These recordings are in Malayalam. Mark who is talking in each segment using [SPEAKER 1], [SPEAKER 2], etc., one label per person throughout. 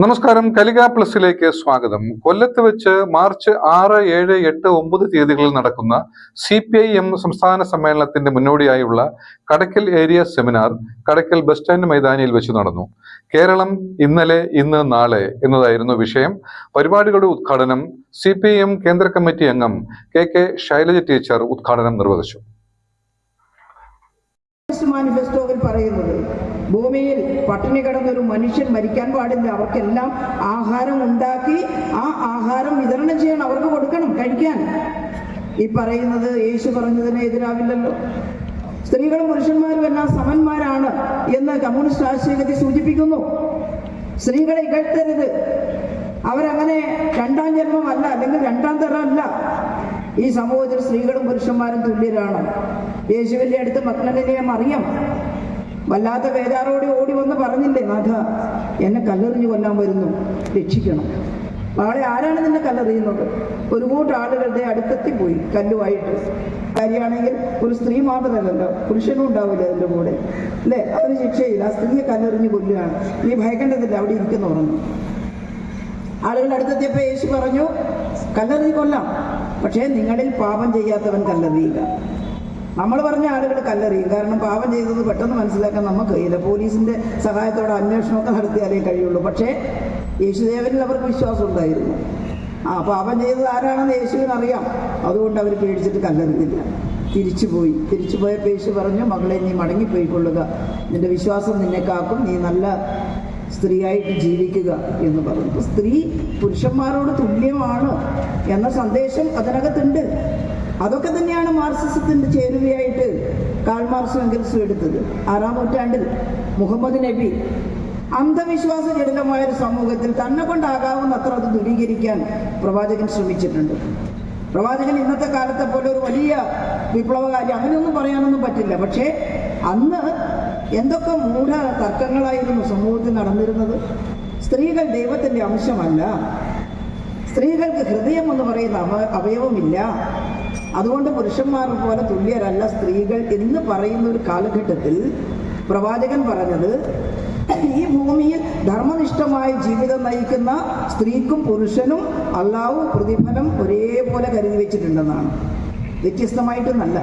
[SPEAKER 1] നമസ്കാരം. കലിക പ്ലസിലേക്ക് സ്വാഗതം. കൊല്ലത്ത് വെച്ച് മാർച്ച് 6, 7, 8, 9 തീയതികളിൽ നടക്കുന്ന CPIM സംസ്ഥാന സമ്മേളനത്തിന്റെ മുന്നോടിയായുള്ള Kadakkal area seminar Kadakkal bus stand മൈതാനിയിൽ വെച്ച് നടന്നു. കേരളം ഇന്നലെ, ഇന്ന്, നാളെ എന്നതായിരുന്നു വിഷയം. പരിപാടികളുടെ ഉദ്ഘാടനം CPIM കേന്ദ്ര കമ്മിറ്റി അംഗം KK ശൈലജ ടീച്ചർ ഉദ്ഘാടനം നിർവഹിച്ചു.
[SPEAKER 2] മാനിഫെസ്റ്റോയിൽ പറയുന്നത് ഭൂമിയിൽ പട്ടിണി കിടന്നൊരു മനുഷ്യൻ മരിക്കാൻ പാടില്ല. അവർക്കെല്ലാം ആഹാരം ഉണ്ടാക്കി ആ ആഹാരം വിതരണം ചെയ്യണം, അവർക്ക് കൊടുക്കണം കഴിക്കാൻ. ഈ പറയുന്നത് യേശു പറഞ്ഞതിന് എതിരാവില്ലല്ലോ. സ്ത്രീകളും പുരുഷന്മാരും എല്ലാം സമന്മാരാണ് എന്ന് കമ്മ്യൂണിസ്റ്റ് ആശയഗതി സൂചിപ്പിക്കുന്നു. സ്ത്രീകളെ ഇകഴ്ത്തരുത്. അവരങ്ങനെ രണ്ടാം ജന്മമല്ല, അല്ലെങ്കിൽ രണ്ടാം തരം അല്ല. ഈ സമൂഹത്തിൽ സ്ത്രീകളും പുരുഷന്മാരും തുല്യരാണ്. യേശുവിൻ്റെ അടുത്ത് മഗ്ദലനായ മറിയം വല്ലാത്ത ബേജാറോടെ ഓടി വന്ന് പറഞ്ഞില്ലേ, നാഥ എന്നെ കല്ലെറിഞ്ഞു കൊല്ലാൻ വരുന്നു, രക്ഷിക്കണം. നാളെ ആരാണ് നിന്നെ കല്ലെറിയുന്നത്? ഒരു കൂട്ടം ആളുകളുടെ അടുത്തെത്തി പോയി കല്ലുമായിട്ട്. കാര്യമാണെങ്കിൽ ഒരു സ്ത്രീ മാത്രമല്ലല്ലോ, പുരുഷനും ഉണ്ടാവില്ല അതിൻ്റെ കൂടെ, അല്ലേ? അതിന് ശിക്ഷയില്ല. ആ സ്ത്രീയെ കല്ലെറിഞ്ഞു കൊല്ലുകയാണ്. നീ ഭയക്കേണ്ടതില്ല, അവിടെ ഇരിക്കുന്നു പറഞ്ഞു. ആളുകളുടെ അടുത്തെത്തിയപ്പോൾ യേശു പറഞ്ഞു, കല്ലെറിഞ്ഞു കൊല്ലാം, പക്ഷേ നിങ്ങളിൽ പാപം ചെയ്യാത്തവൻ കല്ലെറിയുക. നമ്മൾ പറഞ്ഞ ആളുകൾ കല്ലെറിയും. കാരണം പാപം ചെയ്തത് പെട്ടെന്ന് മനസ്സിലാക്കാൻ നമുക്ക് കഴിയില്ല. പോലീസിൻ്റെ സഹായത്തോടെ അന്വേഷണമൊക്കെ നടത്തിയാലേ കഴിയുള്ളൂ. പക്ഷേ യേശുദേവനിൽ അവർക്ക് വിശ്വാസം ഉണ്ടായിരുന്നു. പാപം ചെയ്തത് ആരാണെന്ന് യേശുവിനറിയാം. അതുകൊണ്ട് അവർ പേടിച്ചിട്ട് കല്ലെറിഞ്ഞില്ല, തിരിച്ചുപോയപ്പോൾ യേശു പറഞ്ഞു, മകളെ നീ മടങ്ങിപ്പോയിക്കൊള്ളുക, നിന്റെ വിശ്വാസം നിന്നെ കാക്കും, നീ നല്ല സ്ത്രീയായിട്ട് ജീവിക്കുക എന്ന് പറഞ്ഞു. സ്ത്രീ പുരുഷന്മാരോട് തുല്യമാണ് എന്ന സന്ദേശം അതിനകത്തുണ്ട്. അതൊക്കെ തന്നെയാണ് മാർക്സിസത്തിൻ്റെ ചേരുവയായിട്ട് കാൾ മാർക്സും എംഗൽസും എടുത്തത്. 6-ാം നൂറ്റാണ്ടിൽ മുഹമ്മദ് നബി അന്ധവിശ്വാസ ജടിലമായൊരു സമൂഹത്തിൽ തന്നെ കൊണ്ടാകാവുന്ന അത്ര അത് ദൂരീകരിക്കാൻ പ്രവാചകൻ ശ്രമിച്ചിട്ടുണ്ട്. പ്രവാചകൻ ഇന്നത്തെ കാലത്തെ പോലെ ഒരു വലിയ വിപ്ലവകാരി അങ്ങനെയൊന്നും പറയാനൊന്നും പറ്റില്ല. പക്ഷേ അന്ന് എന്തൊക്കെ മൂഢ തർക്കങ്ങളായിരുന്നു സമൂഹത്തിൽ നടന്നിരുന്നത്. സ്ത്രീകൾ ദൈവത്തിൻ്റെ അംശമല്ല, സ്ത്രീകൾക്ക് ഹൃദയം എന്ന് പറയുന്ന അവയവമില്ല, അതുകൊണ്ട് പുരുഷന്മാരെ പോലെ തുല്യരല്ല സ്ത്രീകൾ എന്ന് പറയുന്ന ഒരു കാലഘട്ടത്തിൽ പ്രവാചകൻ പറഞ്ഞത്, ഈ ഭൂമിയിൽ ധർമ്മനിഷ്ഠമായ ജീവിതം നയിക്കുന്ന സ്ത്രീക്കും പുരുഷനും അല്ലാഹു പ്രതിഫലം ഒരേപോലെ കരുതി വെച്ചിട്ടുണ്ടെന്നാണ്. വ്യത്യസ്തമായിട്ടൊന്നല്ല,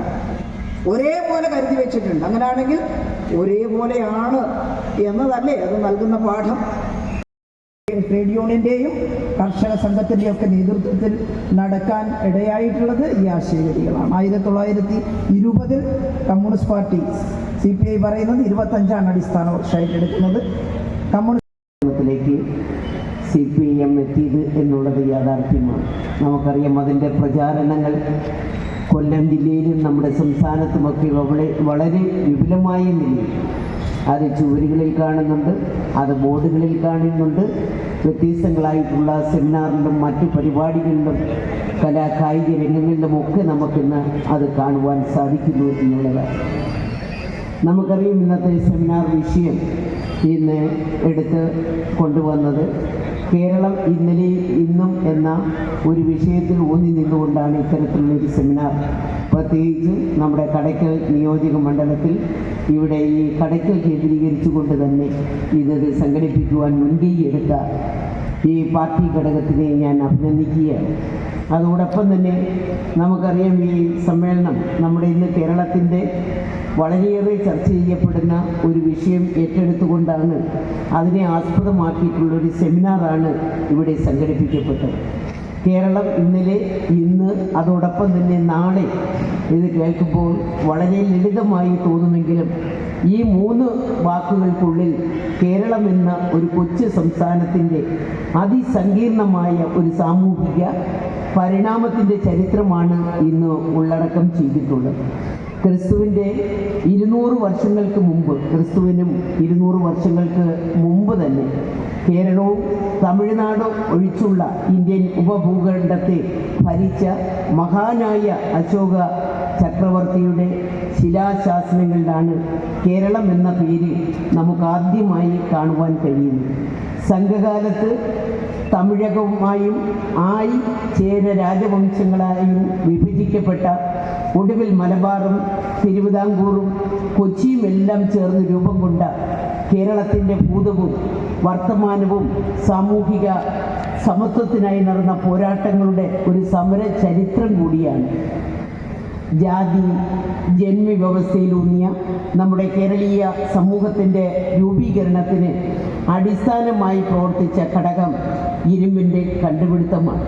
[SPEAKER 2] ഒരേപോലെ കരുതി വെച്ചിട്ടുണ്ട്. അങ്ങനെയാണെങ്കിൽ ഒരേപോലെയാണ് എന്നതല്ലേ അത് നൽകുന്ന പാഠം. ട്രേഡ് യൂണിയൻ്റെയും കർഷക സംഘത്തിൻ്റെയും ഒക്കെ നേതൃത്വത്തിൽ നടക്കാൻ ഇടയായിട്ടുള്ളത് ഈ ആശയഗതികളാണ്. 1920 കമ്മ്യൂണിസ്റ്റ് പാർട്ടി CPI പറയുന്നത് 25 അടിസ്ഥാന വർഷമായിട്ട് എടുക്കുന്നത്. കമ്മ്യൂണിസ്റ്റിലേക്ക് CPIM എത്തിയത് എന്നുള്ളത് യാഥാർത്ഥ്യമാണ്. നമുക്കറിയാം, അതിൻ്റെ പ്രചാരണങ്ങൾ കൊല്ലം ജില്ലയിലും നമ്മുടെ സംസ്ഥാനത്തുമൊക്കെ വളരെ വിപുലമായ നിലയിൽ അത് ചുവരുകളിൽ കാണുന്നുണ്ട്, അത് ബോർഡുകളിൽ കാണുന്നുണ്ട്. വ്യത്യസ്തങ്ങളായിട്ടുള്ള സെമിനാറിലും മറ്റു പരിപാടികളിലും കായിക രംഗങ്ങളിലുമൊക്കെ നമുക്കിന്ന് അത് കാണുവാൻ സാധിക്കുന്നു എന്നുള്ളതാണ്. നമുക്കറിയാം, ഇന്നത്തെ സെമിനാർ വിഷയം ഇന്ന് എടുത്ത് കൊണ്ടുവന്നത് കേരളം ഇന്നലെ ഇന്നും എന്ന ഒരു വിഷയത്തിൽ ഊന്നി നിന്നുകൊണ്ടാണ് ഇത്തരത്തിലുള്ളൊരു സെമിനാർ. പ്രത്യേകിച്ച് നമ്മുടെ കടയ്ക്കൽ നിയോജക മണ്ഡലത്തിൽ ഇവിടെ ഈ കടയ്ക്കൽ കേന്ദ്രീകരിച്ചുകൊണ്ട് തന്നെ ഇത് സംഘടിപ്പിക്കുവാൻ മുൻകൈ എടുത്ത ഈ പാർട്ടി ഘടകത്തിനെ ഞാൻ അഭിനന്ദിക്കുകയാണ്. അതോടൊപ്പം തന്നെ നമുക്കറിയാം, ഈ സമ്മേളനം നമ്മുടെ ഇന്ന് കേരളത്തിൻ്റെ വളരെയേറെ ചർച്ച ചെയ്യപ്പെടുന്ന ഒരു വിഷയം ഏറ്റെടുത്തുകൊണ്ടാണ് അതിനെ ആസ്പദമാക്കിയിട്ടുള്ളൊരു സെമിനാറാണ് ഇവിടെ സംഘടിപ്പിക്കപ്പെട്ടത്. കേരളം ഇന്നലെ, ഇന്ന്, അതോടൊപ്പം തന്നെ നാളെ ഇത് കേൾക്കുമ്പോൾ വളരെ ലളിതമായി തോന്നുമെങ്കിലും ഈ 3 വാക്കുകൾക്കുള്ളിൽ കേരളം എന്ന ഒരു കൊച്ചു സംസ്ഥാനത്തിൻ്റെ അതിസങ്കീർണമായ ഒരു സാമൂഹിക പരിണാമത്തിൻ്റെ ചരിത്രമാണ് ഇന്ന് ഉള്ളടക്കം ചെയ്തിട്ടുള്ളത്. ക്രിസ്തുവിൻ്റെ 200 വർഷങ്ങൾക്ക് മുമ്പ്, ക്രിസ്തുവിനും 200 വർഷങ്ങൾക്ക് മുമ്പ് തന്നെ കേരളവും തമിഴ്നാടും ഒഴിച്ചുള്ള ഇന്ത്യൻ ഉപഭൂഖണ്ഡത്തെ ഭരിച്ച മഹാനായ അശോക ചക്രവർത്തിയുടെ ശിലാശാസനങ്ങളിലാണ് കേരളം എന്ന പേര് നമുക്കാദ്യമായി കാണുവാൻ കഴിയുന്നത്. സംഘകാലത്ത് തമിഴകവുമായും ചേര രാജവംശങ്ങളായും വിഭജിക്കപ്പെട്ട, ഒടുവിൽ മലബാറും തിരുവിതാംകൂറും കൊച്ചിയും എല്ലാം ചേർന്ന് രൂപം കൊണ്ട കേരളത്തിൻ്റെ ഭൂതവും വർത്തമാനവും സാമൂഹിക സമത്വത്തിനായി നടന്ന പോരാട്ടങ്ങളുടെ ഒരു സമര ചരിത്രം കൂടിയാണ്. ജാതി ജന്മി വ്യവസ്ഥയിലൂന്നിയ നമ്മുടെ കേരളീയ സമൂഹത്തിൻ്റെ രൂപീകരണത്തിന് അടിസ്ഥാനമായി പ്രവർത്തിച്ച ഘടകം ഇരുമ്പിൻ്റെ കണ്ടുപിടുത്തമാണ്.